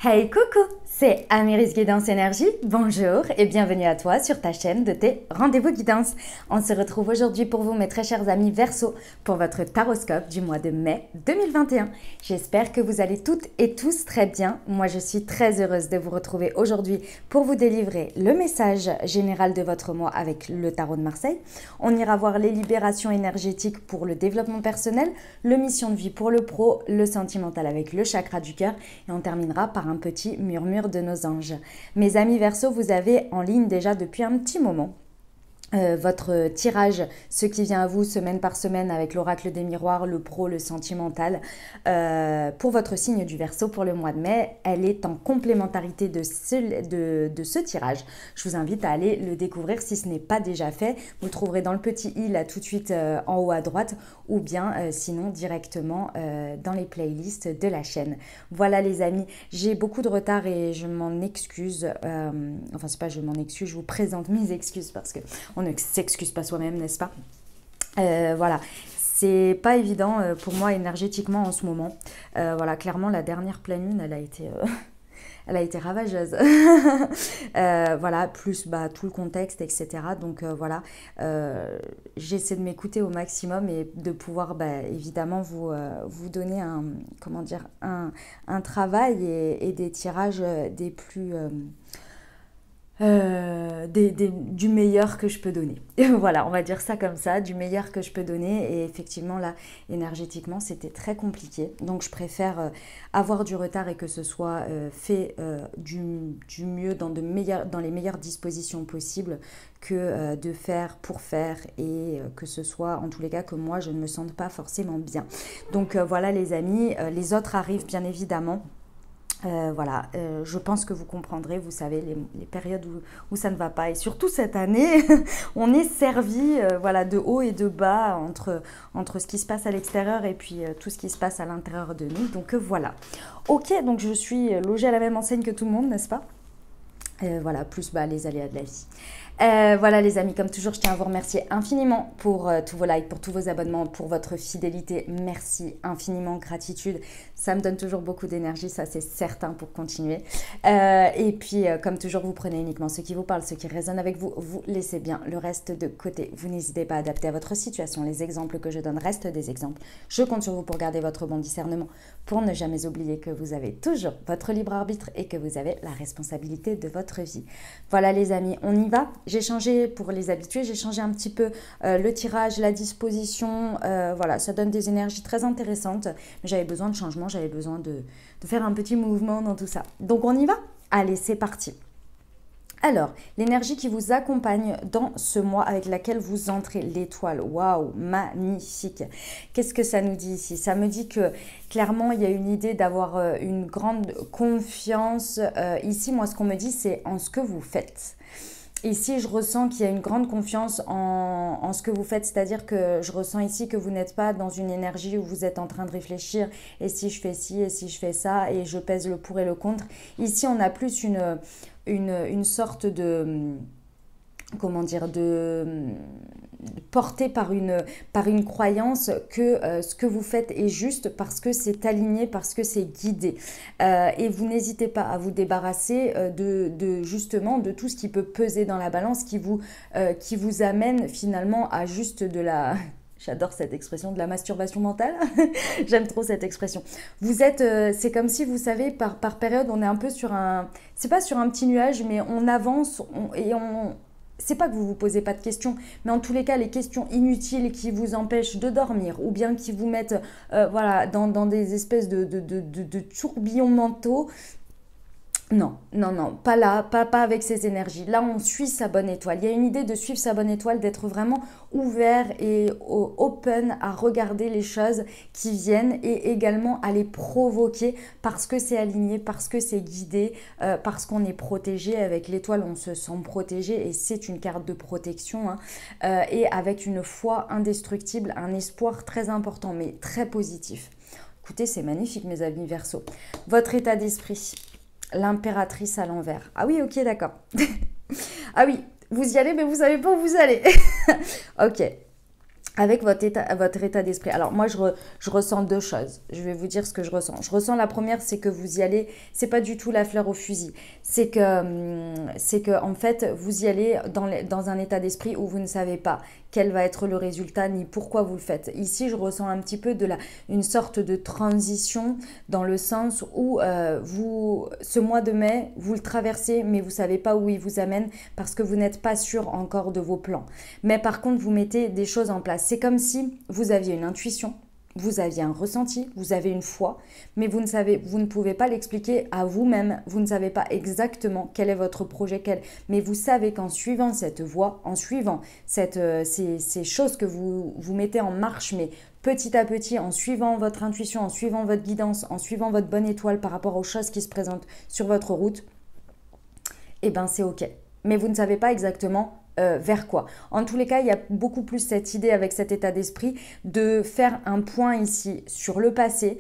Hey coucou, c'est Amiris Guidance Énergie, bonjour et bienvenue à toi sur ta chaîne de tes rendez-vous guidance. On se retrouve aujourd'hui pour vous mes très chers amis Verseau pour votre taroscope du mois de mai 2021. J'espère que vous allez toutes et tous très bien. Moi je suis très heureuse de vous retrouver aujourd'hui pour vous délivrer le message général de votre mois avec le tarot de Marseille. On ira voir les libérations énergétiques pour le développement personnel, le mission de vie pour le pro, le sentimental avec le chakra du cœur et on terminera par un petit murmure de nos anges. Mes amis Verseau, vous avez en ligne déjà depuis un petit moment votre tirage, ce qui vient à vous semaine par semaine avec l'oracle des miroirs, le pro, le sentimental, pour votre signe du Verseau pour le mois de mai. Elle est en complémentarité de ce tirage. Je vous invite à aller le découvrir si ce n'est pas déjà fait. Vous le trouverez dans le petit i là tout de suite en haut à droite ou bien sinon directement dans les playlists de la chaîne. Voilà les amis, j'ai beaucoup de retard et je m'en excuse. Enfin c'est pas je m'en excuse, je vous présente mes excuses parce que on ne s'excuse pas soi-même, n'est-ce pas? Voilà, c'est pas évident pour moi énergétiquement en ce moment. Voilà, clairement, la dernière pleine lune, elle a été ravageuse. Voilà, plus tout le contexte, etc. Donc voilà, j'essaie de m'écouter au maximum et de pouvoir évidemment vous donner comment dire, un travail et des tirages des plus... du meilleur que je peux donner. Voilà, on va dire ça comme ça, du meilleur que je peux donner. Et effectivement, là, énergétiquement, c'était très compliqué. Donc, je préfère avoir du retard et que ce soit fait du mieux dans les meilleures dispositions possibles que de faire pour faire et que ce soit, en tous les cas, que moi, je ne me sente pas forcément bien. Donc, voilà, les amis. Les autres arrivent, bien évidemment. Voilà, je pense que vous comprendrez, vous savez, les périodes où ça ne va pas. Et surtout cette année, on est servi voilà, de haut et de bas entre ce qui se passe à l'extérieur et puis tout ce qui se passe à l'intérieur de nous. Donc voilà. Ok, donc je suis logée à la même enseigne que tout le monde, n'est-ce pas? Voilà, plus les aléas de la vie. Voilà les amis, comme toujours, je tiens à vous remercier infiniment pour tous vos likes, pour tous vos abonnements, pour votre fidélité. Merci infiniment, gratitude. Ça me donne toujours beaucoup d'énergie, ça c'est certain pour continuer. Et puis, comme toujours, vous prenez uniquement ce qui vous parle, ce qui résonne avec vous. Vous laissez bien le reste de côté. Vous n'hésitez pas à adapter à votre situation. Les exemples que je donne restent des exemples. Je compte sur vous pour garder votre bon discernement, pour ne jamais oublier que vous avez toujours votre libre arbitre et que vous avez la responsabilité de votre vie. Voilà les amis, on y va. J'ai changé, pour les habitués, j'ai changé un petit peu le tirage, la disposition. Voilà, ça donne des énergies très intéressantes. Mais j'avais besoin de changement, j'avais besoin de faire un petit mouvement dans tout ça. Donc on y va? Allez, c'est parti. Alors, l'énergie qui vous accompagne dans ce mois avec laquelle vous entrez, l'étoile, waouh, magnifique. Qu'est-ce que ça nous dit ici? Ça me dit que clairement, il y a une idée d'avoir une grande confiance. Ici, moi, ce qu'on me dit, c'est en ce que vous faites. Ici, je ressens qu'il y a une grande confiance en ce que vous faites, c'est-à-dire que je ressens ici que vous n'êtes pas dans une énergie où vous êtes en train de réfléchir et si je fais ci et si je fais ça et je pèse le pour et le contre. Ici, on a plus une sorte de... comment dire, porté par une croyance que ce que vous faites est juste parce que c'est aligné, parce que c'est guidé. Et vous n'hésitez pas à vous débarrasser justement de tout ce qui peut peser dans la balance, qui vous amène finalement à juste de la... J'adore cette expression, de la masturbation mentale. J'aime trop cette expression. Vous êtes, c'est comme si, vous savez, par période, on est un peu sur un... C'est pas sur un petit nuage, mais on avance c'est pas que vous vous posez pas de questions, mais en tous les cas, les questions inutiles qui vous empêchent de dormir ou bien qui vous mettent voilà, dans des espèces de tourbillons mentaux. Non, non, non, pas là, pas avec ces énergies. Là, on suit sa bonne étoile. Il y a une idée de suivre sa bonne étoile, d'être vraiment ouvert et open à regarder les choses qui viennent et également à les provoquer parce que c'est aligné, parce que c'est guidé, parce qu'on est protégé. Avec l'étoile, on se sent protégé et c'est une carte de protection. Et avec une foi indestructible, un espoir très important, mais très positif. Écoutez, c'est magnifique, mes amis Verseau. Votre état d'esprit. L'impératrice à l'envers. Ah oui, ok, d'accord. Ah oui, vous y allez, mais vous savez pas où vous allez. Ok. avec votre état d'esprit. Alors moi, je ressens deux choses. Je vais vous dire ce que je ressens. Je ressens la première, c'est que vous y allez, c'est pas du tout la fleur au fusil. C'est que en fait, vous y allez dans un état d'esprit où vous ne savez pas quel va être le résultat ni pourquoi vous le faites. Ici, je ressens un petit peu une sorte de transition dans le sens où ce mois de mai, vous le traversez, mais vous savez pas où il vous amène parce que vous n'êtes pas sûr encore de vos plans. Mais par contre, vous mettez des choses en place. C'est comme si vous aviez une intuition, vous aviez un ressenti, vous avez une foi, mais vous ne pouvez pas l'expliquer à vous-même. Vous ne savez pas exactement quel est votre projet, mais vous savez qu'en suivant cette voie, en suivant ces choses que vous mettez en marche, mais petit à petit, en suivant votre intuition, en suivant votre guidance, en suivant votre bonne étoile par rapport aux choses qui se présentent sur votre route, eh bien c'est ok. Mais vous ne savez pas exactement vers quoi. En tous les cas, il y a beaucoup plus cette idée avec cet état d'esprit de faire un point ici sur le passé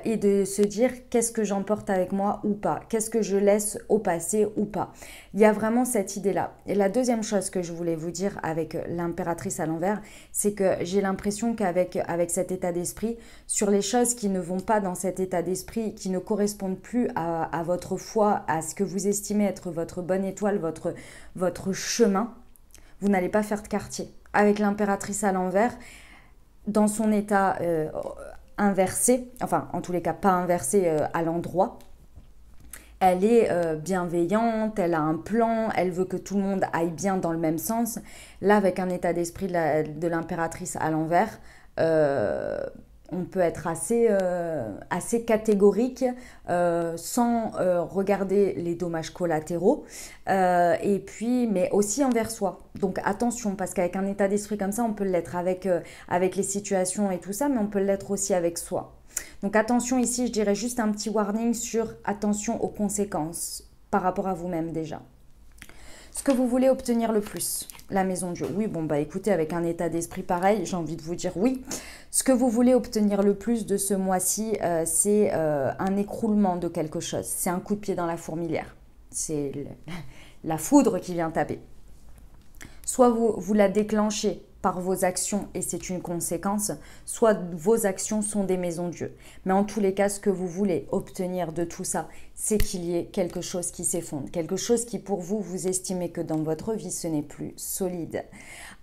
et de se dire qu'est-ce que j'emporte avec moi ou pas, qu'est-ce que je laisse au passé ou pas. Il y a vraiment cette idée-là. Et la deuxième chose que je voulais vous dire avec l'impératrice à l'envers, c'est que j'ai l'impression avec cet état d'esprit, sur les choses qui ne vont pas dans cet état d'esprit, qui ne correspondent plus à votre foi, à ce que vous estimez être votre bonne étoile, votre chemin, vous n'allez pas faire de quartier. Avec l'impératrice à l'envers, dans son état inversé, enfin en tous les cas pas inversé à l'endroit, elle est bienveillante, elle a un plan, elle veut que tout le monde aille bien dans le même sens. Là, avec un état d'esprit de l'impératrice à l'envers, on peut être assez catégorique sans regarder les dommages collatéraux et puis mais aussi envers soi. Donc attention, parce qu'avec un état d'esprit comme ça, on peut l'être avec les situations et tout ça, mais on peut l'être aussi avec soi. Donc attention ici, je dirais juste un petit warning sur attention aux conséquences par rapport à vous-même déjà. Ce que vous voulez obtenir le plus, la maison Dieu. Oui, bon, bah écoutez, avec un état d'esprit pareil, j'ai envie de vous dire oui. Ce que vous voulez obtenir le plus de ce mois-ci, c'est un écroulement de quelque chose. C'est un coup de pied dans la fourmilière. C'est la foudre qui vient taper. Soit vous la déclenchez par vos actions et c'est une conséquence, soit vos actions sont des maisons Dieu. Mais en tous les cas, ce que vous voulez obtenir de tout ça, c'est qu'il y ait quelque chose qui s'effondre, quelque chose qui pour vous, vous estimez que dans votre vie, ce n'est plus solide.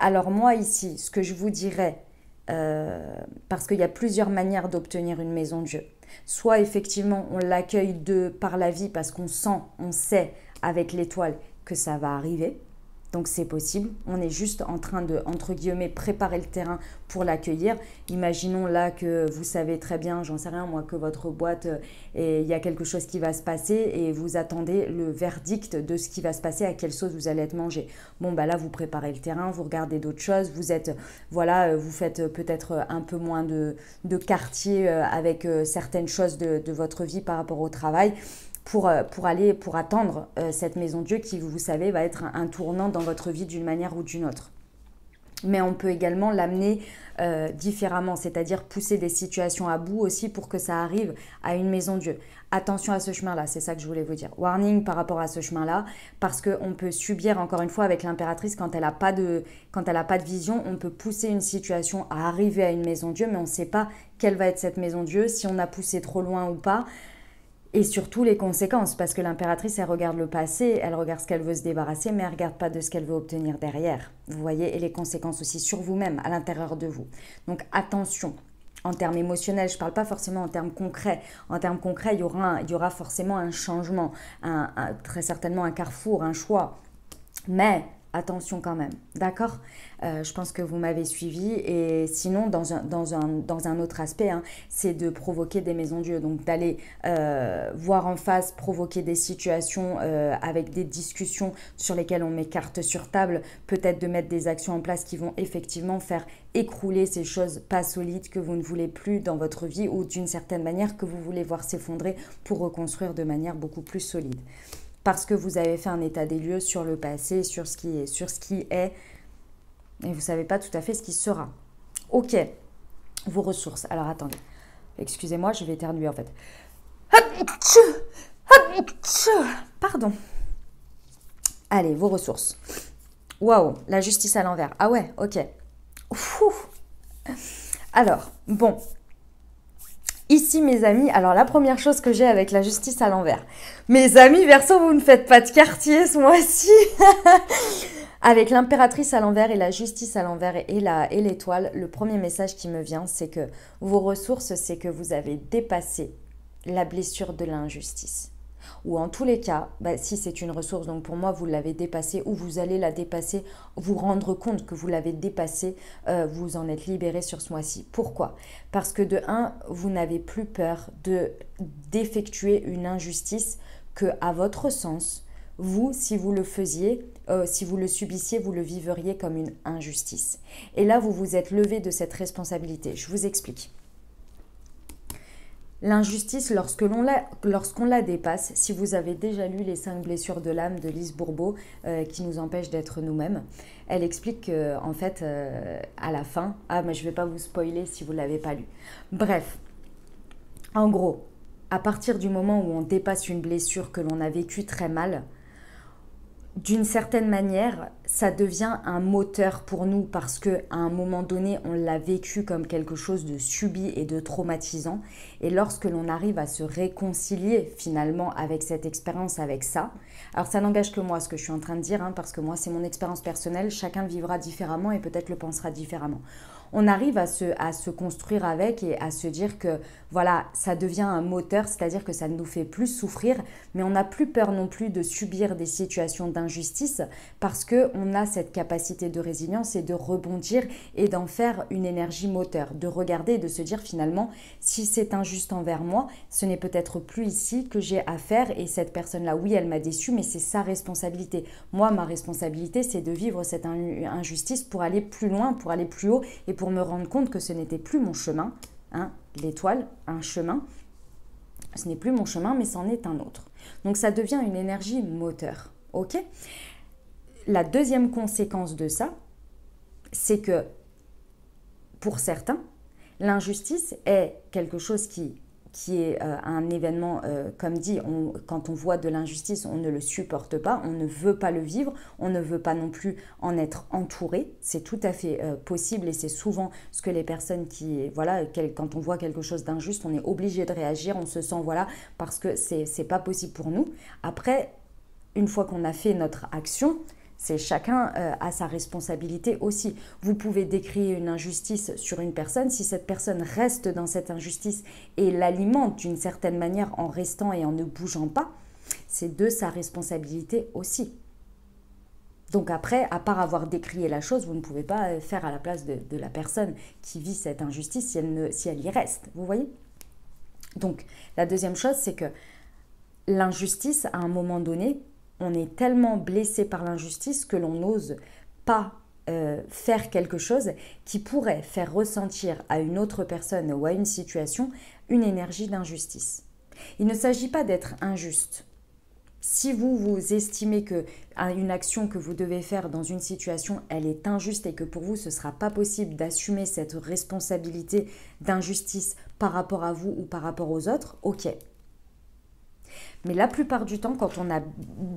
Alors moi ici, ce que je vous dirais, parce qu'il y a plusieurs manières d'obtenir une maison Dieu. Soit effectivement, on l'accueille par la vie parce qu'on sait avec l'étoile que ça va arriver. Donc c'est possible, on est juste en train de, entre guillemets, préparer le terrain pour l'accueillir. Imaginons là que vous savez très bien, j'en sais rien moi, que votre boîte, il y a quelque chose qui va se passer et vous attendez le verdict de ce qui va se passer, à quelle sauce vous allez être mangé. Bon bah là vous préparez le terrain, vous regardez d'autres choses, vous faites peut-être un peu moins de quartier avec certaines choses de votre vie par rapport au travail. Pour attendre cette maison Dieu qui, vous savez, va être un tournant dans votre vie d'une manière ou d'une autre. Mais on peut également l'amener différemment, c'est-à-dire pousser des situations à bout aussi pour que ça arrive à une maison Dieu. Attention à ce chemin-là, c'est ça que je voulais vous dire. Warning par rapport à ce chemin-là, parce qu'on peut subir, encore une fois, avec l'impératrice, quand elle n'a pas de vision, on peut pousser une situation à arriver à une maison Dieu, mais on ne sait pas quelle va être cette maison Dieu, si on a poussé trop loin ou pas. Et surtout les conséquences, parce que l'impératrice, elle regarde le passé, elle regarde ce qu'elle veut se débarrasser, mais elle ne regarde pas de ce qu'elle veut obtenir derrière. Vous voyez, et les conséquences aussi sur vous-même, à l'intérieur de vous. Donc attention, en termes émotionnels, je ne parle pas forcément en termes concrets. En termes concrets, il y aura forcément un changement, très certainement un carrefour, un choix. Mais attention quand même, d'accord ? Je pense que vous m'avez suivi. Et sinon, dans un autre aspect, c'est de provoquer des maisons Dieu. Donc d'aller voir en face, provoquer des situations avec des discussions sur lesquelles on met carte sur table. Peut-être de mettre des actions en place qui vont effectivement faire écrouler ces choses pas solides que vous ne voulez plus dans votre vie ou d'une certaine manière que vous voulez voir s'effondrer pour reconstruire de manière beaucoup plus solide. Parce que vous avez fait un état des lieux sur le passé, sur ce qui est, et vous ne savez pas tout à fait ce qui sera. Ok, vos ressources. Alors attendez, excusez-moi, je vais éternuer en fait. Pardon. Allez, vos ressources. Waouh, la justice à l'envers. Ah ouais, ok. Ouf. Alors, bon, ici mes amis, alors la première chose que j'ai avec la justice à l'envers. Mes amis Verseau, vous ne faites pas de quartier ce mois-ci. Avec l'impératrice à l'envers et la justice à l'envers et l'étoile, le premier message qui me vient, c'est que vos ressources, c'est que vous avez dépassé la blessure de l'injustice. Ou en tous les cas, si c'est une ressource, donc pour moi, vous l'avez dépassée ou vous allez la dépasser, vous rendre compte que vous l'avez dépassée, vous en êtes libéré sur ce mois-ci. Pourquoi? Parce que de un, vous n'avez plus peur d'effectuer une injustice que, à votre sens, vous, si vous le faisiez, si vous le subissiez, vous le vivriez comme une injustice. Et là, vous vous êtes levé de cette responsabilité. Je vous explique. L'injustice, lorsqu'on la dépasse, si vous avez déjà lu Les 5 blessures de l'âme de Lise Bourbeau, qui nous empêchent d'être nous-mêmes, elle explique qu'en fait, à la fin, mais je ne vais pas vous spoiler si vous ne l'avez pas lu. Bref, en gros, à partir du moment où on dépasse une blessure que l'on a vécue très mal, d'une certaine manière, ça devient un moteur pour nous parce qu'à un moment donné, on l'a vécu comme quelque chose de subi et de traumatisant. Et lorsque l'on arrive à se réconcilier finalement avec cette expérience, avec ça, alors ça n'engage que moi ce que je suis en train de dire, parce que moi c'est mon expérience personnelle, chacun le vivra différemment et peut-être le pensera différemment. On arrive à se construire avec et à se dire que voilà, ça devient un moteur, c'est-à-dire que ça nous fait plus souffrir, mais on n'a plus peur non plus de subir des situations d'injustice parce qu'on a cette capacité de résilience et de rebondir et d'en faire une énergie moteur, de regarder et de se dire finalement, si c'est injuste envers moi, ce n'est peut-être plus ici que j'ai à faire et cette personne-là, oui, elle m'a déçue, mais c'est sa responsabilité. Moi, ma responsabilité, c'est de vivre cette injustice pour aller plus loin, pour aller plus haut et pour me rendre compte que ce n'était plus mon chemin, l'étoile, un chemin, ce n'est plus mon chemin, mais c'en est un autre. Donc ça devient une énergie moteur, ok? La deuxième conséquence de ça, c'est que pour certains, l'injustice est quelque chose qui est un événement, comme dit, quand on voit de l'injustice, on ne le supporte pas, on ne veut pas le vivre, on ne veut pas non plus en être entouré. C'est tout à fait possible et c'est souvent ce que les personnes quand on voit quelque chose d'injuste, on est obligé de réagir, on se sent, parce que c'est pas possible pour nous. Après, une fois qu'on a fait notre action, c'est chacun a sa responsabilité aussi. Vous pouvez décrire une injustice sur une personne. Si cette personne reste dans cette injustice et l'alimente d'une certaine manière en restant et en ne bougeant pas, c'est de sa responsabilité aussi. Donc après, à part avoir décrié la chose, vous ne pouvez pas faire à la place de la personne qui vit cette injustice si elle y reste. Vous voyez? Donc la deuxième chose, c'est que l'injustice, à un moment donné, on est tellement blessé par l'injustice que l'on n'ose pas faire quelque chose qui pourrait faire ressentir à une autre personne ou à une situation une énergie d'injustice. Il ne s'agit pas d'être injuste. Si vous estimez qu'une action que vous devez faire dans une situation, elle est injuste et que pour vous, ce ne sera pas possible d'assumer cette responsabilité d'injustice par rapport à vous ou par rapport aux autres, ok. Mais la plupart du temps, quand on a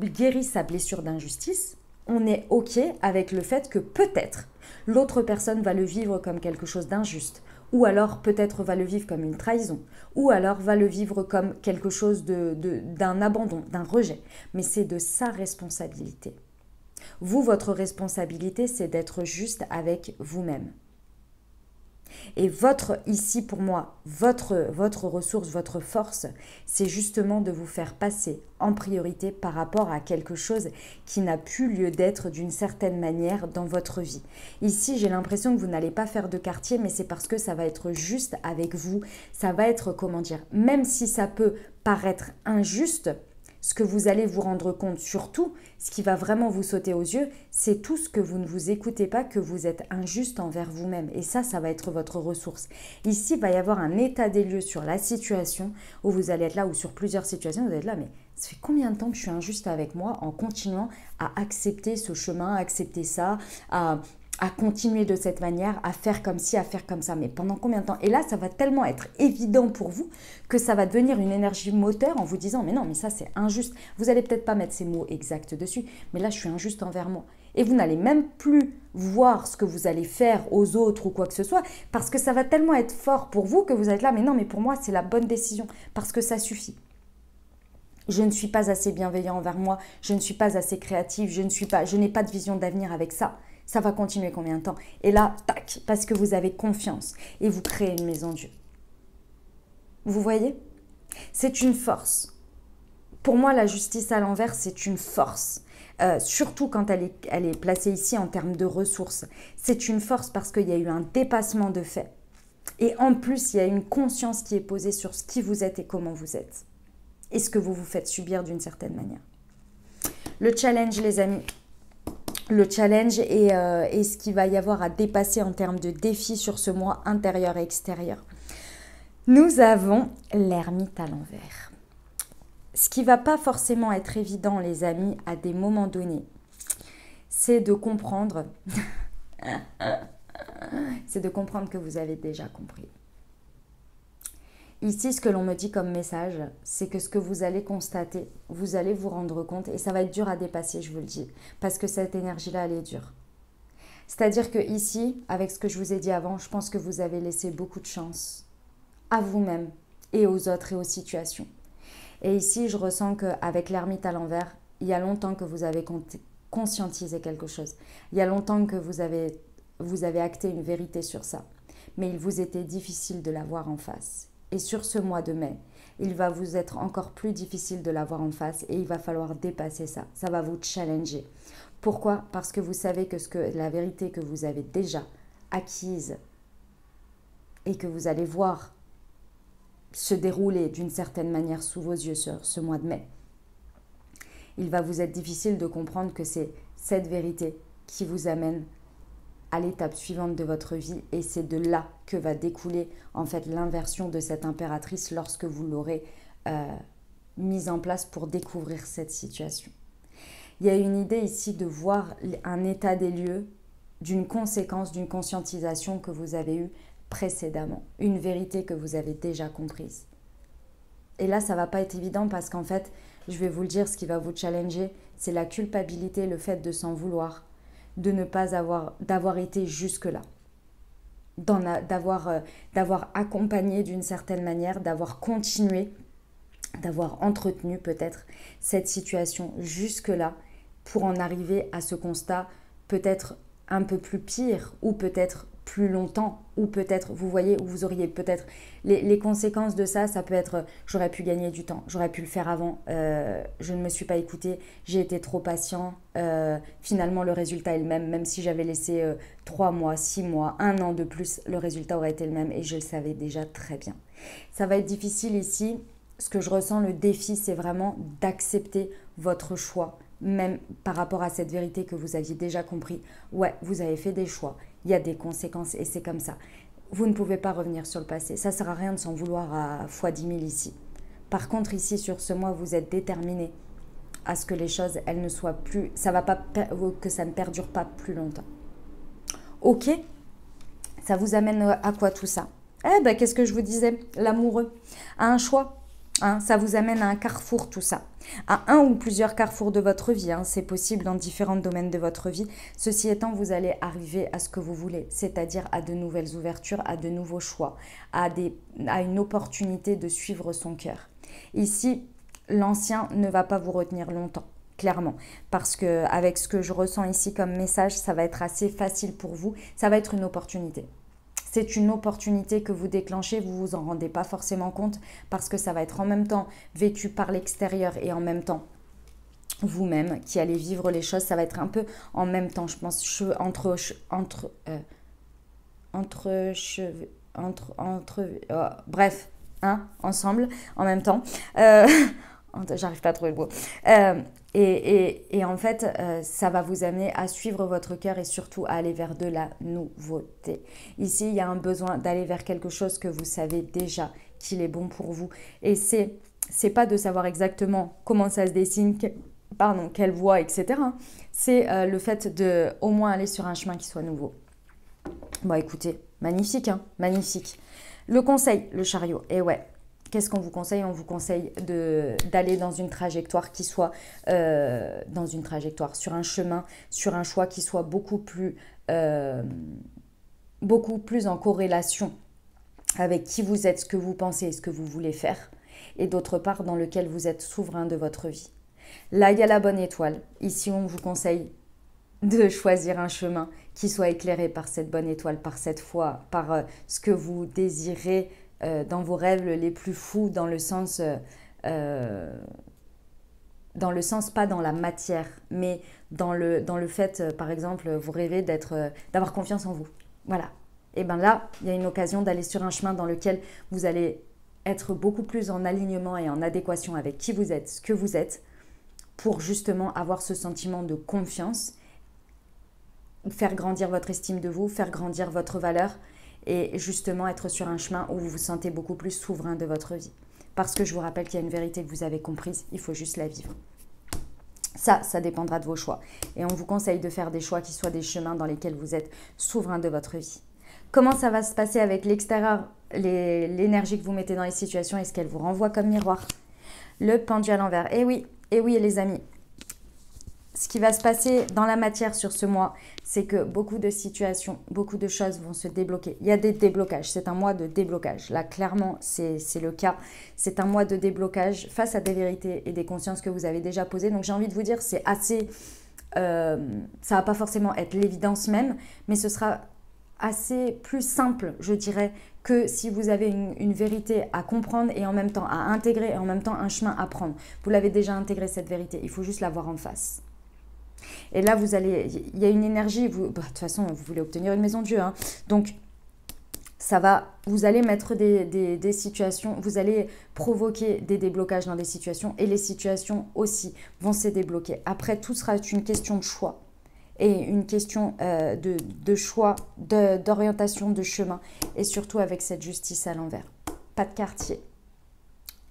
guéri sa blessure d'injustice, on est ok avec le fait que peut-être l'autre personne va le vivre comme quelque chose d'injuste, ou alors peut-être va le vivre comme une trahison, ou alors va le vivre comme quelque chose d'un abandon, d'un rejet. Mais c'est de sa responsabilité. Vous, votre responsabilité, c'est d'être juste avec vous-même. Et ici pour moi, votre ressource, votre force, c'est justement de vous faire passer en priorité par rapport à quelque chose qui n'a plus lieu d'être d'une certaine manière dans votre vie. Ici, j'ai l'impression que vous n'allez pas faire de quartier, mais c'est parce que ça va être juste avec vous. Ça va être, même si ça peut paraître injuste, ce que vous allez vous rendre compte, surtout, ce qui va vraiment vous sauter aux yeux, c'est tout ce que vous ne vous écoutez pas, que vous êtes injuste envers vous-même. Et ça va être votre ressource. Ici, il va y avoir un état des lieux sur la situation où vous allez être là, ou sur plusieurs situations, vous allez être là, mais ça fait combien de temps que je suis injuste avec moi en continuant à accepter ce chemin, à accepter ça, à continuer de cette manière, à faire comme ci, à faire comme ça. Mais pendant combien de temps? Et là, ça va tellement être évident pour vous que ça va devenir une énergie moteur en vous disant « Mais non, mais ça, c'est injuste. » Vous n'allez peut-être pas mettre ces mots exacts dessus, mais là, je suis injuste envers moi. Et vous n'allez même plus voir ce que vous allez faire aux autres ou quoi que ce soit, parce que ça va tellement être fort pour vous que vous êtes là, mais non, mais pour moi, c'est la bonne décision, parce que ça suffit. Je ne suis pas assez bienveillant envers moi, je ne suis pas assez créative, je n'ai pas de vision d'avenir avec ça. Ça va continuer combien de temps? Et là, tac, parce que vous avez confiance et vous créez une maison Dieu. Vous voyez? C'est une force. Pour moi, la justice à l'envers, c'est une force. Surtout quand elle est placée ici en termes de ressources. C'est une force parce qu'il y a eu un dépassement de fait. Et en plus, il y a une conscience qui est posée sur ce qui vous êtes et comment vous êtes. Et ce que vous vous faites subir d'une certaine manière. Le challenge, les amis. Le challenge et ce qu'il va y avoir à dépasser en termes de défis sur ce mois intérieur et extérieur. Nous avons l'ermite à l'envers. Ce qui ne va pas forcément être évident, les amis, à des moments donnés, c'est de comprendre, que vous avez déjà compris. Ici, ce que l'on me dit comme message, c'est que ce que vous allez constater, vous allez vous rendre compte, et ça va être dur à dépasser, je vous le dis, parce que cette énergie-là, elle est dure. C'est-à-dire que ici, avec ce que je vous ai dit avant, je pense que vous avez laissé beaucoup de chance à vous-même et aux autres et aux situations. Et ici, je ressens qu'avec l'ermite à l'envers, il y a longtemps que vous avez conscientisé quelque chose. Il y a longtemps que vous avez acté une vérité sur ça. Mais il vous était difficile de la voir en face. Et sur ce mois de mai, il va vous être encore plus difficile de la voir en face et il va falloir dépasser ça. Ça va vous challenger. Pourquoi? Parce que vous savez que la vérité que vous avez déjà acquise et que vous allez voir se dérouler d'une certaine manière sous vos yeux sur ce mois de mai, il va vous être difficile de comprendre que c'est cette vérité qui vous amène à l'étape suivante de votre vie et c'est de là que va découler en fait l'inversion de cette impératrice lorsque vous l'aurez mise en place pour découvrir cette situation. Il y a une idée ici de voir un état des lieux d'une conséquence, d'une conscientisation que vous avez eue précédemment, une vérité que vous avez déjà comprise. Et là, ça ne va pas être évident parce qu'en fait, je vais vous le dire, ce qui va vous challenger, c'est la culpabilité, le fait de s'en vouloir, de ne pas d'avoir été jusque-là, d'avoir accompagné d'une certaine manière, d'avoir continué, d'avoir entretenu peut-être cette situation jusque-là pour en arriver à ce constat peut-être un peu plus pire ou peut-être plus longtemps ou peut-être, vous voyez, où vous auriez peut-être les conséquences de ça, ça peut être j'aurais pu gagner du temps, j'aurais pu le faire avant, je ne me suis pas écoutée, j'ai été trop patient, finalement le résultat est le même, même si j'avais laissé 3 mois, 6 mois, 1 an de plus, le résultat aurait été le même et je le savais déjà très bien. Ça va être difficile ici, ce que je ressens, le défi, c'est vraiment d'accepter votre choix, même par rapport à cette vérité que vous aviez déjà compris. Ouais, vous avez fait des choix, il y a des conséquences et c'est comme ça. Vous ne pouvez pas revenir sur le passé. Ça ne sert à rien de s'en vouloir à fois 10 000 ici. Par contre, ici, sur ce mois, vous êtes déterminé à ce que les choses, elles ne soient plus... que ça ne perdure pas plus longtemps. Ok? Ça vous amène à quoi tout ça? Eh ben, qu'est-ce que je vous disais? L'amoureux. À un choix. Hein, ça vous amène à un carrefour tout ça, à un ou plusieurs carrefours de votre vie, hein, c'est possible dans différents domaines de votre vie. Ceci étant, vous allez arriver à ce que vous voulez, c'est-à-dire à de nouvelles ouvertures, à de nouveaux choix, à une opportunité de suivre son cœur. Ici, l'ancien ne va pas vous retenir longtemps, clairement, parce qu'avec ce que je ressens ici comme message, ça va être assez facile pour vous, ça va être une opportunité. C'est une opportunité que vous déclenchez, vous ne vous en rendez pas forcément compte parce que ça va être en même temps vécu par l'extérieur et en même temps vous-même qui allez vivre les choses. Ça va être un peu en même temps, je pense, bref, hein, ensemble, en même temps. J'arrive pas à trouver le mot. Et en fait, ça va vous amener à suivre votre cœur et surtout à aller vers de la nouveauté. Ici, il y a un besoin d'aller vers quelque chose que vous savez déjà qu'il est bon pour vous. Et c'est pas de savoir exactement comment ça se dessine, quelle voie, etc. C'est le fait de au moins aller sur un chemin qui soit nouveau. Bon, écoutez, magnifique, hein, magnifique. Le conseil, le chariot, et ouais. qu'est-ce qu'on vous conseille? On vous conseille d'aller dans une trajectoire qui soit, sur un chemin, sur un choix qui soit beaucoup plus en corrélation avec qui vous êtes, ce que vous pensez et ce que vous voulez faire, et d'autre part dans lequel vous êtes souverain de votre vie. Là, il y a la bonne étoile. Ici, on vous conseille de choisir un chemin qui soit éclairé par cette bonne étoile, par cette foi, par ce que vous désirez dans vos rêves les plus fous, dans le sens pas dans la matière, mais dans le fait, par exemple, vous rêvez d'avoir confiance en vous. Voilà. Et bien là, il y a une occasion d'aller sur un chemin dans lequel vous allez être beaucoup plus en alignement et en adéquation avec qui vous êtes, ce que vous êtes, pour justement avoir ce sentiment de confiance, faire grandir votre estime de vous, faire grandir votre valeur et justement être sur un chemin où vous vous sentez beaucoup plus souverain de votre vie. Parce que je vous rappelle qu'il y a une vérité que vous avez comprise, il faut juste la vivre. Ça dépendra de vos choix. Et on vous conseille de faire des choix qui soient des chemins dans lesquels vous êtes souverain de votre vie. Comment ça va se passer avec l'extérieur, l'énergie que vous mettez dans les situations et ce qu'elle vous renvoie comme miroir? Le pendu à l'envers. Eh oui, les amis. Ce qui va se passer dans la matière sur ce mois, c'est que beaucoup de situations, beaucoup de choses vont se débloquer. Il y a des déblocages, c'est un mois de déblocage. Là, clairement, c'est le cas. C'est un mois de déblocage face à des vérités et des consciences que vous avez déjà posées. Donc, j'ai envie de vous dire, c'est assez... ça va pas forcément être l'évidence même, mais ce sera assez plus simple, je dirais, que si vous avez une vérité à comprendre et en même temps à intégrer et en même temps un chemin à prendre. Vous l'avez déjà intégré, cette vérité. Il faut juste la voir en face. Et là, il y a une énergie, de toute façon, vous voulez obtenir une maison de Dieu. Hein. Donc, vous allez mettre des situations, vous allez provoquer des déblocages dans des situations et les situations aussi vont se débloquer. Après, tout sera une question de choix et une question de choix, d'orientation, de chemin et surtout avec cette justice à l'envers. Pas de quartier.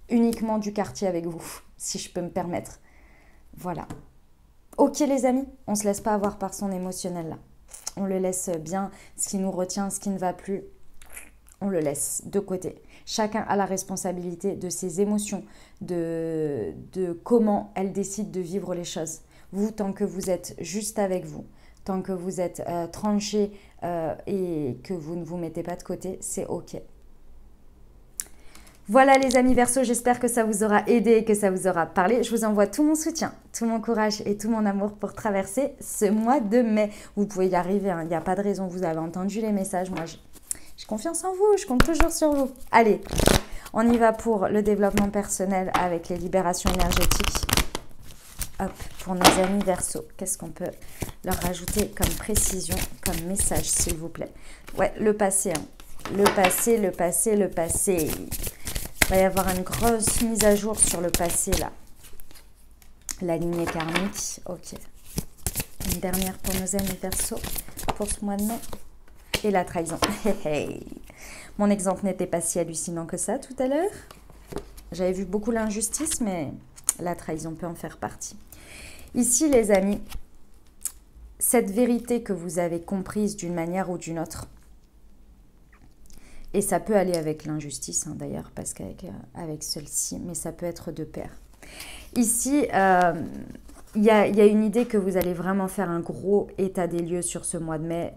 Uniquement du quartier avec vous, si je peux me permettre. Voilà. Ok les amis, on ne se laisse pas avoir par son émotionnel là. On le laisse bien, ce qui nous retient, ce qui ne va plus, on le laisse de côté. Chacun a la responsabilité de ses émotions, de comment elle décide de vivre les choses. Vous, tant que vous êtes juste avec vous, tant que vous êtes tranché et que vous ne vous mettez pas de côté, c'est ok. Voilà les amis Verseau, j'espère que ça vous aura aidé et que ça vous aura parlé. Je vous envoie tout mon soutien, tout mon courage et tout mon amour pour traverser ce mois de mai. Vous pouvez y arriver, hein. Il n'y a pas de raison, vous avez entendu les messages. Moi, j'ai confiance en vous, je compte toujours sur vous. Allez, on y va pour le développement personnel avec les libérations énergétiques. Hop, pour nos amis Verseau, qu'est-ce qu'on peut leur rajouter comme précision, comme message s'il vous plaît? Ouais, le passé, hein. Le passé, le passé, le passé. Il va y avoir une grosse mise à jour sur le passé là. La lignée karmique. Ok. Une dernière pour nos amis Verseau pour ce mois de mai. Et la trahison. Mon exemple n'était pas si hallucinant que ça tout à l'heure. J'avais vu beaucoup l'injustice, mais la trahison peut en faire partie. Ici les amis, cette vérité que vous avez comprise d'une manière ou d'une autre, et ça peut aller avec l'injustice, hein, d'ailleurs, parce qu'avec celle-ci, mais ça peut être de pair. Ici, il y a une idée que vous allez vraiment faire un gros état des lieux sur ce mois de mai,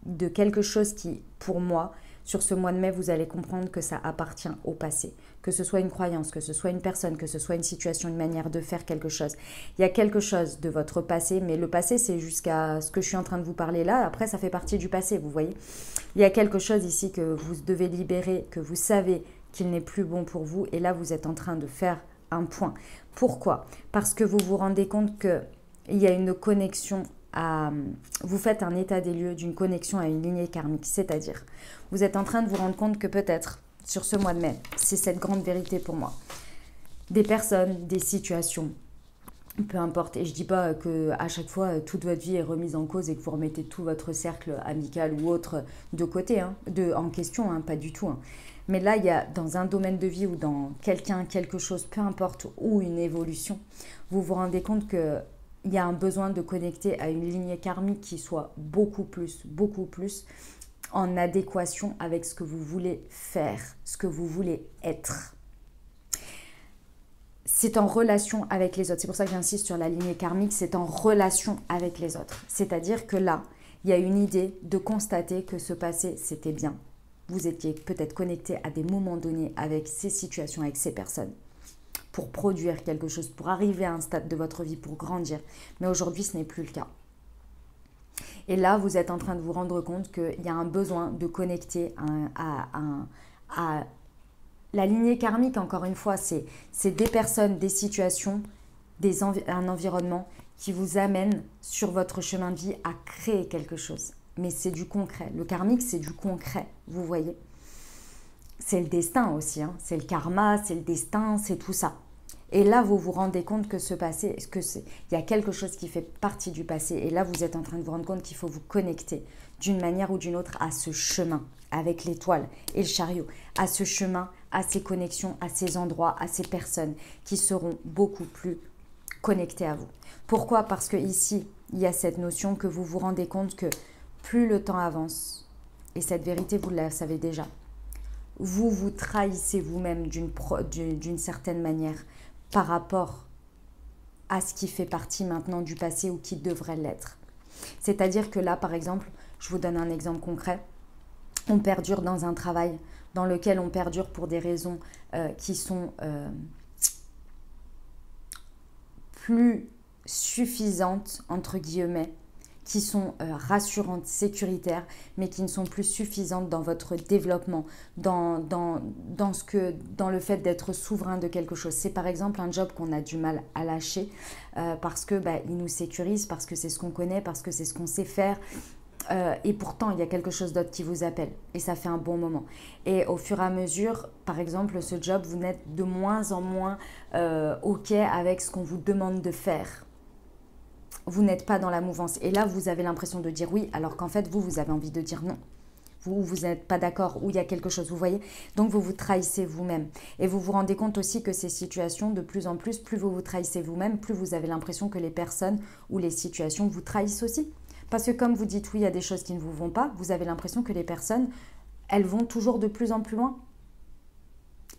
de quelque chose qui, pour moi, sur ce mois de mai, vous allez comprendre que ça appartient au passé. Que ce soit une croyance, que ce soit une personne, que ce soit une situation, une manière de faire quelque chose. Il y a quelque chose de votre passé, mais le passé, c'est jusqu'à ce que je suis en train de vous parler là. Après, ça fait partie du passé, vous voyez. Il y a quelque chose ici que vous devez libérer, que vous savez qu'il n'est plus bon pour vous. Et là, vous êtes en train de faire un point. Pourquoi? Parce que vous vous rendez compte qu'il y a une connexion vous faites un état des lieux d'une connexion à une lignée karmique, c'est-à-dire vous êtes en train de vous rendre compte que peut-être sur ce mois de mai, c'est cette grande vérité pour moi, des personnes, des situations, peu importe, et je dis pas que à chaque fois toute votre vie est remise en cause et que vous remettez tout votre cercle amical ou autre de côté, hein, en question, hein, pas du tout, hein. Mais là il y a dans un domaine de vie ou dans quelqu'un, quelque chose, peu importe, ou une évolution, vous vous rendez compte que il y a un besoin de connecter à une lignée karmique qui soit beaucoup plus en adéquation avec ce que vous voulez faire, ce que vous voulez être. c'est en relation avec les autres. C'est pour ça que j'insiste sur la lignée karmique, c'est en relation avec les autres. C'est-à-dire que là, il y a une idée de constater que ce passé, c'était bien. Vous étiez peut-être connecté à des moments donnés avec ces situations, avec ces personnes, pour produire quelque chose, pour arriver à un stade de votre vie, pour grandir. Mais aujourd'hui, ce n'est plus le cas. Et là, vous êtes en train de vous rendre compte qu'il y a un besoin de connecter à la lignée karmique, encore une fois, c'est des personnes, des situations, un environnement qui vous amène sur votre chemin de vie à créer quelque chose. Mais c'est du concret. Le karmique, c'est du concret, vous voyez. C'est le destin aussi, hein. C'est le karma, c'est le destin, c'est tout ça. Et là, vous vous rendez compte que ce passé, il y a quelque chose qui fait partie du passé. Et là, vous êtes en train de vous rendre compte qu'il faut vous connecter d'une manière ou d'une autre à ce chemin, avec l'étoile et le chariot, à ce chemin, à ces connexions, à ces endroits, à ces personnes qui seront beaucoup plus connectées à vous. Pourquoi? Parce que ici, il y a cette notion que vous vous rendez compte que plus le temps avance, et cette vérité, vous la savez déjà, vous vous trahissez vous-même d'une certaine manière par rapport à ce qui fait partie maintenant du passé ou qui devrait l'être. C'est-à-dire que là, par exemple, je vous donne un exemple concret, on perdure dans un travail dans lequel on perdure pour des raisons qui sont plus suffisantes, entre guillemets, qui sont rassurantes, sécuritaires, mais qui ne sont plus suffisantes dans votre développement, dans le fait d'être souverain de quelque chose. C'est par exemple un job qu'on a du mal à lâcher parce que il nous sécurise, parce que c'est ce qu'on connaît, parce que c'est ce qu'on sait faire. Et pourtant, il y a quelque chose d'autre qui vous appelle. Et ça fait un bon moment. Et au fur et à mesure, par exemple, ce job, vous n'êtes de moins en moins OK avec ce qu'on vous demande de faire. Vous n'êtes pas dans la mouvance. Et là, vous avez l'impression de dire oui, alors qu'en fait, vous avez envie de dire non. Vous n'êtes pas d'accord, ou il y a quelque chose, vous voyez. Donc, vous vous trahissez vous-même. Et vous vous rendez compte aussi que ces situations, de plus en plus vous vous trahissez vous-même, plus vous avez l'impression que les personnes ou les situations vous trahissent aussi. Parce que comme vous dites oui, il y a des choses qui ne vous vont pas, vous avez l'impression que les personnes, elles vont toujours de plus en plus loin.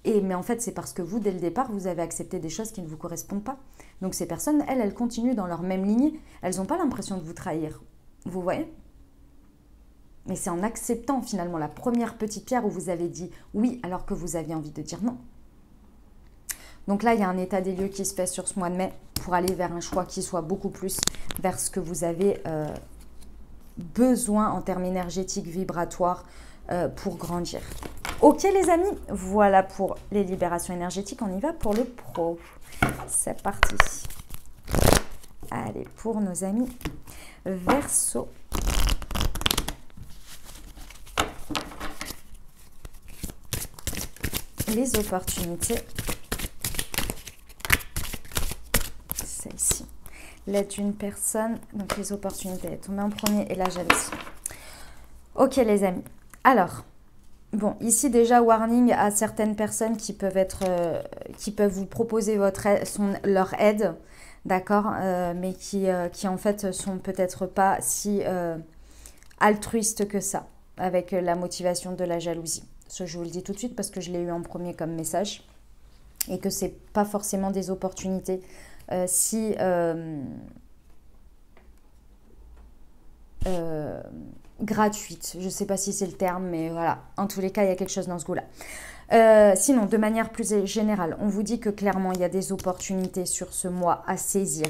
Mais en fait, c'est parce que vous, dès le départ, vous avez accepté des choses qui ne vous correspondent pas. Donc ces personnes, elles continuent dans leur même lignée. Elles n'ont pas l'impression de vous trahir. Vous voyez? Mais c'est en acceptant finalement la première petite pierre où vous avez dit oui alors que vous aviez envie de dire non. Donc là, il y a un état des lieux qui se fait sur ce mois de mai pour aller vers un choix qui soit beaucoup plus vers ce que vous avez besoin en termes énergétiques, vibratoires pour grandir. Ok les amis, voilà pour les libérations énergétiques. On y va pour le pro. C'est parti. Allez, pour nos amis Verseau. Les opportunités. Celle-ci. L'aide d'une personne. Donc les opportunités. Elle est tombée en premier et là j'avais ça. Ok les amis. Alors. Bon, ici déjà, warning à certaines personnes qui peuvent vous proposer leur aide, d'accord, mais qui en fait sont peut-être pas si altruistes que ça, avec la motivation de la jalousie. Ça, je vous le dis tout de suite parce que je l'ai eu en premier comme message et que c'est pas forcément des opportunités gratuite, je ne sais pas si c'est le terme, mais voilà, en tous les cas, il y a quelque chose dans ce goût-là. Sinon, de manière plus générale, on vous dit que clairement, il y a des opportunités sur ce mois à saisir.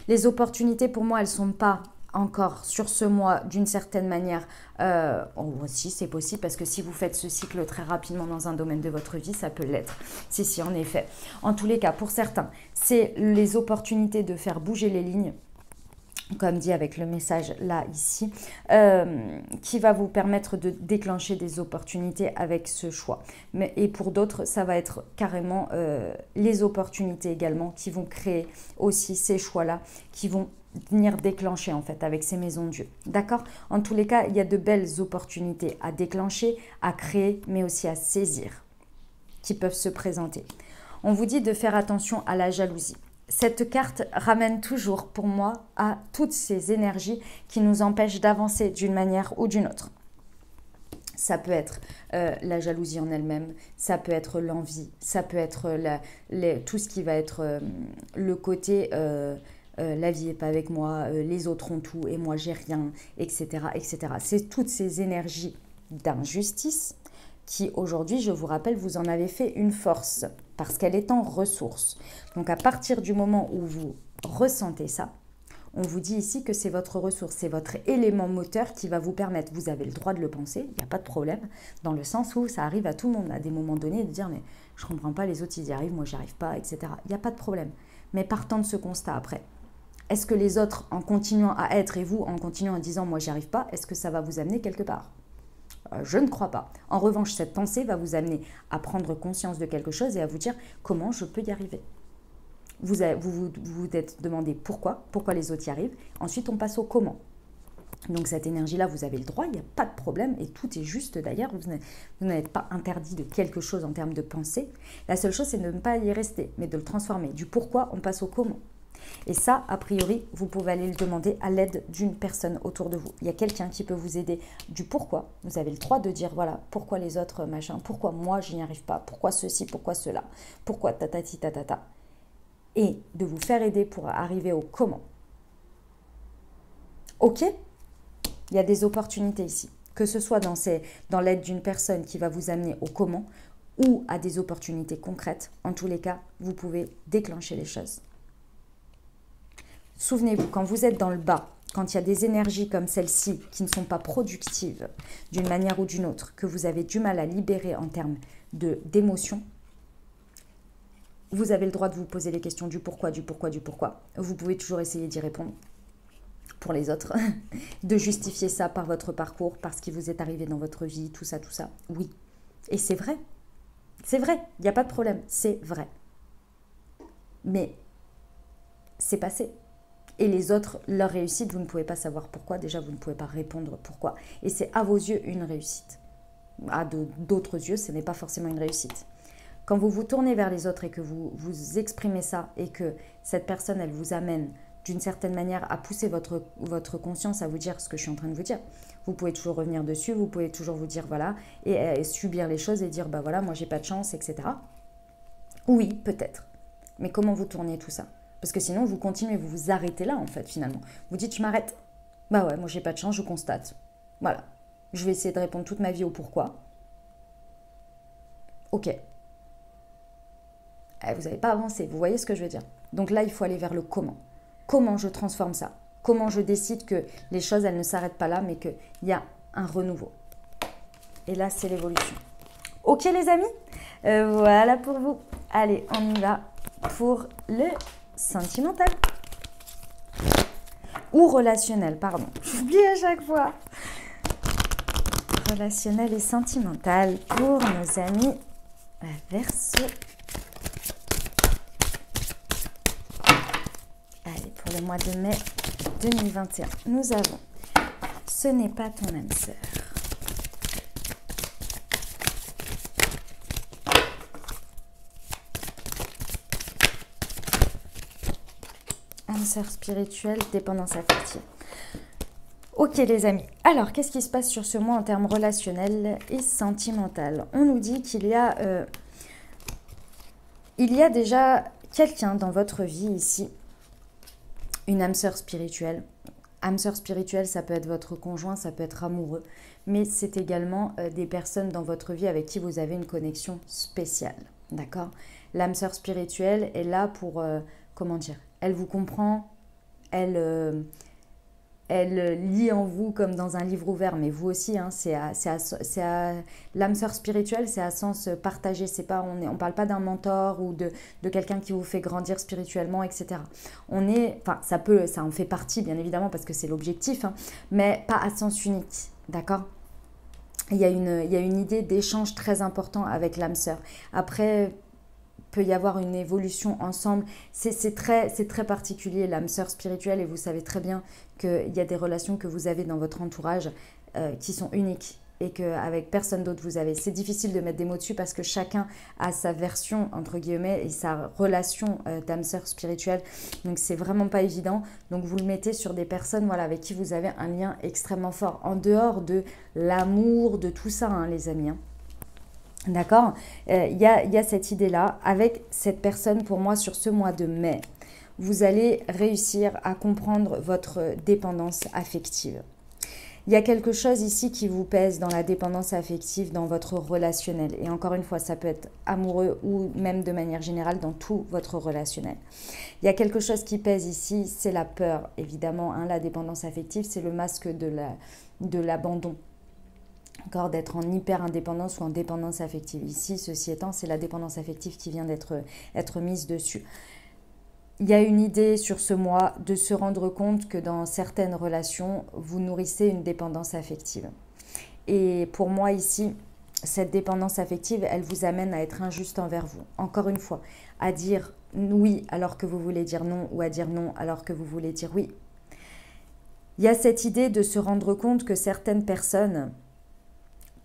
Les opportunités, pour moi, elles ne sont pas encore sur ce mois d'une certaine manière. Si, c'est possible, parce que si vous faites ce cycle très rapidement dans un domaine de votre vie, ça peut l'être. Si, en effet. En tous les cas, pour certains, c'est les opportunités de faire bouger les lignes, comme dit avec le message là, ici, qui va vous permettre de déclencher des opportunités avec ce choix. Et pour d'autres, ça va être carrément les opportunités également qui vont créer aussi ces choix-là, qui vont venir déclencher en fait avec ces maisons de Dieu. D'accord? En tous les cas, il y a de belles opportunités à déclencher, à créer, mais aussi à saisir, qui peuvent se présenter. On vous dit de faire attention à la jalousie. Cette carte ramène toujours pour moi à toutes ces énergies qui nous empêchent d'avancer d'une manière ou d'une autre. Ça peut être la jalousie en elle-même, ça peut être l'envie, ça peut être tout ce qui va être le côté la vie n'est pas avec moi, les autres ont tout et moi j'ai rien, etc. etc. C'est toutes ces énergies d'injustice qui aujourd'hui, je vous rappelle, vous en avez fait une force parce qu'elle est en ressource. Donc à partir du moment où vous ressentez ça, on vous dit ici que c'est votre ressource, c'est votre élément moteur qui va vous permettre, vous avez le droit de le penser, il n'y a pas de problème, dans le sens où ça arrive à tout le monde à des moments donnés de dire mais je ne comprends pas, les autres ils y arrivent, moi j'y arrive pas, etc. Il n'y a pas de problème. Mais partant de ce constat après, est-ce que les autres en continuant à être et vous en continuant en disant moi j'y arrive pas, est-ce que ça va vous amener quelque part ? Je ne crois pas. En revanche, cette pensée va vous amener à prendre conscience de quelque chose et à vous dire comment je peux y arriver. Vous vous êtes demandé pourquoi les autres y arrivent. Ensuite, on passe au comment. Donc cette énergie-là, vous avez le droit, il n'y a pas de problème et tout est juste d'ailleurs. Vous n'êtes pas interdit de quelque chose en termes de pensée. La seule chose, c'est de ne pas y rester, mais de le transformer. Du pourquoi, on passe au comment. Et ça, a priori, vous pouvez aller le demander à l'aide d'une personne autour de vous. Il y a quelqu'un qui peut vous aider du pourquoi. Vous avez le droit de dire, voilà, pourquoi les autres, machin, pourquoi moi, je n'y arrive pas, pourquoi ceci, pourquoi cela, pourquoi tatati tatata. Et de vous faire aider pour arriver au comment. Ok ? Il y a des opportunités ici. Que ce soit dans l'aide d'une personne qui va vous amener au comment ou à des opportunités concrètes. En tous les cas, vous pouvez déclencher les choses. Souvenez-vous, quand vous êtes dans le bas, quand il y a des énergies comme celle-ci qui ne sont pas productives d'une manière ou d'une autre, que vous avez du mal à libérer en termes d'émotions, vous avez le droit de vous poser les questions du pourquoi, du pourquoi, du pourquoi. Vous pouvez toujours essayer d'y répondre pour les autres, de justifier ça par votre parcours, par ce qui vous est arrivé dans votre vie, tout ça, oui. Et c'est vrai, il n'y a pas de problème, c'est vrai. Mais c'est passé. Et les autres, leur réussite, vous ne pouvez pas savoir pourquoi. Déjà, vous ne pouvez pas répondre pourquoi. Et c'est à vos yeux une réussite. À d'autres yeux, ce n'est pas forcément une réussite. Quand vous vous tournez vers les autres et que vous exprimez ça et que cette personne, elle vous amène d'une certaine manière à pousser votre conscience à vous dire ce que je suis en train de vous dire. Vous pouvez toujours revenir dessus, vous pouvez toujours vous dire voilà, et subir les choses et dire bah voilà, moi j'ai pas de chance, etc. Oui, peut-être. Mais comment vous tournez tout ça ? Parce que sinon, vous continuez, vous vous arrêtez là, en fait, finalement. Vous dites, je m'arrête. Bah ouais, moi, j'ai pas de chance, je constate. Voilà. Je vais essayer de répondre toute ma vie au pourquoi. Ok. Vous n'avez pas avancé, vous voyez ce que je veux dire. Donc là, il faut aller vers le comment. Comment je transforme ça ? Comment je décide que les choses, elles ne s'arrêtent pas là, mais qu'il y a un renouveau. Et là, c'est l'évolution. Ok, les amis ? Voilà pour vous. Allez, on y va pour le sentimental ou relationnel, pardon, j'oublie à chaque fois. Relationnel et sentimental pour nos amis Verseau. Allez, pour le mois de mai 2021, nous avons ce n'est pas ton âme sœur. Sœur spirituelle, dépendance affective. Ok les amis, alors qu'est-ce qui se passe sur ce mois en termes relationnels et sentimental ? On nous dit qu'il y a déjà quelqu'un dans votre vie ici, une âme sœur spirituelle. Âme sœur spirituelle, ça peut être votre conjoint, ça peut être amoureux, mais c'est également des personnes dans votre vie avec qui vous avez une connexion spéciale, d'accord ? L'âme sœur spirituelle est là pour, comment dire ? Elle vous comprend, elle lit en vous comme dans un livre ouvert, mais vous aussi, hein, l'âme sœur spirituelle, c'est à sens partagé. C'est pas, on parle pas d'un mentor ou de quelqu'un qui vous fait grandir spirituellement, etc. Ça en fait partie, bien évidemment, parce que c'est l'objectif, hein, mais pas à sens unique, d'accord ? Il y a une idée d'échange très important avec l'âme sœur. Après, peut y avoir une évolution ensemble. C'est très particulier, l'âme sœur spirituelle, et vous savez très bien qu'il y a des relations que vous avez dans votre entourage qui sont uniques. et qu'avec personne d'autre vous avez. C'est difficile de mettre des mots dessus parce que chacun a sa version, entre guillemets, et sa relation d'âme sœur spirituelle. Donc, c'est vraiment pas évident. Donc, vous le mettez sur des personnes voilà, avec qui vous avez un lien extrêmement fort. En dehors de l'amour, de tout ça, hein, les amis. Hein. D'accord? Il y a cette idée-là. Avec cette personne, pour moi, sur ce mois de mai, vous allez réussir à comprendre votre dépendance affective. Il y a quelque chose ici qui vous pèse dans la dépendance affective, dans votre relationnel. Et encore une fois, ça peut être amoureux ou même de manière générale dans tout votre relationnel. Il y a quelque chose qui pèse ici, c'est la peur. Évidemment, hein, la dépendance affective, c'est le masque de l'abandon. Encore d'être en hyper-indépendance ou en dépendance affective. Ici, ceci étant, c'est la dépendance affective qui vient d'être mise dessus. Il y a une idée sur ce mois de se rendre compte que dans certaines relations, vous nourrissez une dépendance affective. Et pour moi ici, cette dépendance affective, elle vous amène à être injuste envers vous. Encore une fois, à dire oui alors que vous voulez dire non ou à dire non alors que vous voulez dire oui. Il y a cette idée de se rendre compte que certaines personnes...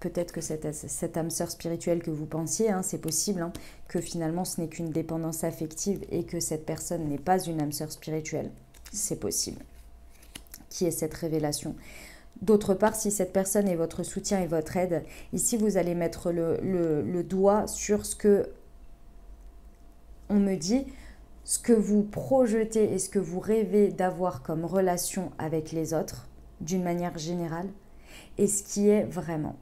Peut-être que cette âme sœur spirituelle que vous pensiez, hein, c'est possible, hein, que finalement ce n'est qu'une dépendance affective et que cette personne n'est pas une âme sœur spirituelle. C'est possible. Qui est cette révélation? D'autre part, si cette personne est votre soutien et votre aide, ici vous allez mettre le doigt sur ce que on me dit, ce que vous projetez et ce que vous rêvez d'avoir comme relation avec les autres, d'une manière générale, et ce qui est vraiment.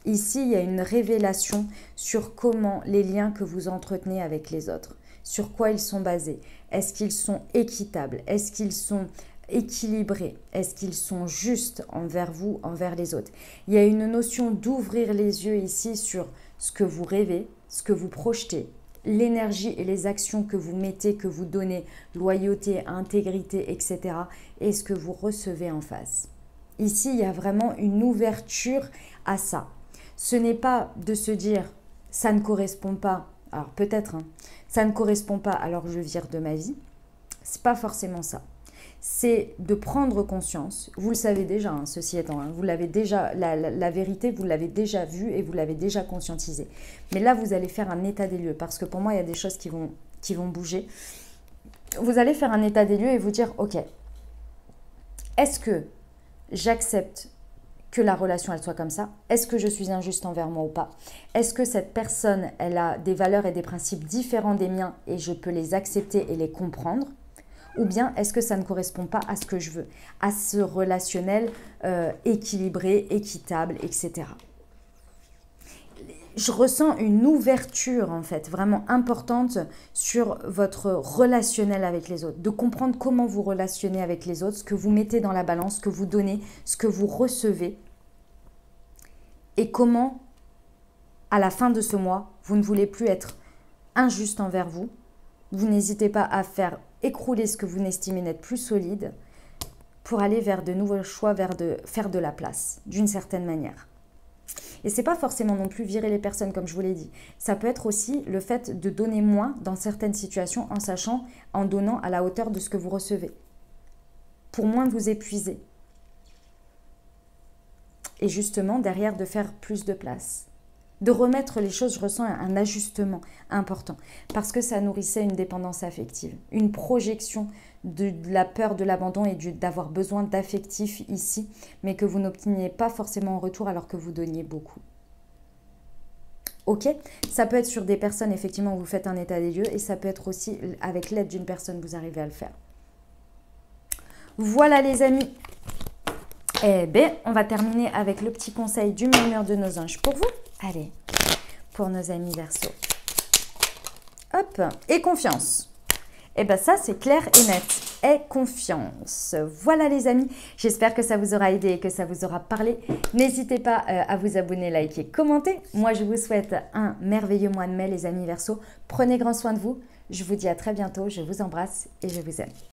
Ici, il y a une révélation sur comment les liens que vous entretenez avec les autres, sur quoi ils sont basés. Est-ce qu'ils sont équitables? Est-ce qu'ils sont équilibrés? Est-ce qu'ils sont justes envers vous, envers les autres? Il y a une notion d'ouvrir les yeux ici sur ce que vous rêvez, ce que vous projetez, l'énergie et les actions que vous mettez, que vous donnez, loyauté, intégrité, etc. et ce que vous recevez en face. Ici, il y a vraiment une ouverture à ça. Ce n'est pas de se dire « ça ne correspond pas », alors peut-être, hein, « ça ne correspond pas alors je vire de ma vie », c'est pas forcément ça. C'est de prendre conscience, vous le savez déjà, hein, ceci étant, hein, vous l'avez déjà, la vérité, vous l'avez déjà vue et vous l'avez déjà conscientisée. Mais là, vous allez faire un état des lieux, parce que pour moi, il y a des choses qui vont bouger. Vous allez faire un état des lieux et vous dire « ok, est-ce que j'accepte que la relation elle soit comme ça? Est-ce que je suis injuste envers moi ou pas? Est-ce que cette personne elle a des valeurs et des principes différents des miens et je peux les accepter et les comprendre? Ou bien est-ce que ça ne correspond pas à ce que je veux, à ce relationnel équilibré, équitable, etc. Je ressens une ouverture en fait vraiment importante sur votre relationnel avec les autres, de comprendre comment vous relationnez avec les autres, ce que vous mettez dans la balance, ce que vous donnez, ce que vous recevez et comment à la fin de ce mois, vous ne voulez plus être injuste envers vous. Vous n'hésitez pas à faire écrouler ce que vous n'estimez n'être plus solide pour aller vers de nouveaux choix, faire de la place d'une certaine manière. Et ce n'est pas forcément non plus virer les personnes comme je vous l'ai dit. Ça peut être aussi le fait de donner moins dans certaines situations en sachant, en donnant à la hauteur de ce que vous recevez. Pour moins vous épuiser. Et justement, derrière, de faire plus de place. De remettre les choses, je ressens un ajustement important. Parce que ça nourrissait une dépendance affective. Une projection de la peur de l'abandon et d'avoir besoin d'affectif ici, mais que vous n'obteniez pas forcément en retour alors que vous donniez beaucoup. Ok, ça peut être sur des personnes, effectivement, où vous faites un état des lieux, et ça peut être aussi avec l'aide d'une personne, vous arrivez à le faire. Voilà les amis. Eh bien, on va terminer avec le petit conseil du murmure de nos anges pour vous. Allez, pour nos amis Verseau. Hop, et confiance. Eh bien ça, c'est clair et net. Et confiance. Voilà les amis, j'espère que ça vous aura aidé et que ça vous aura parlé. N'hésitez pas à vous abonner, liker, commenter. Moi, je vous souhaite un merveilleux mois de mai, les amis Verseau. Prenez grand soin de vous. Je vous dis à très bientôt. Je vous embrasse et je vous aime.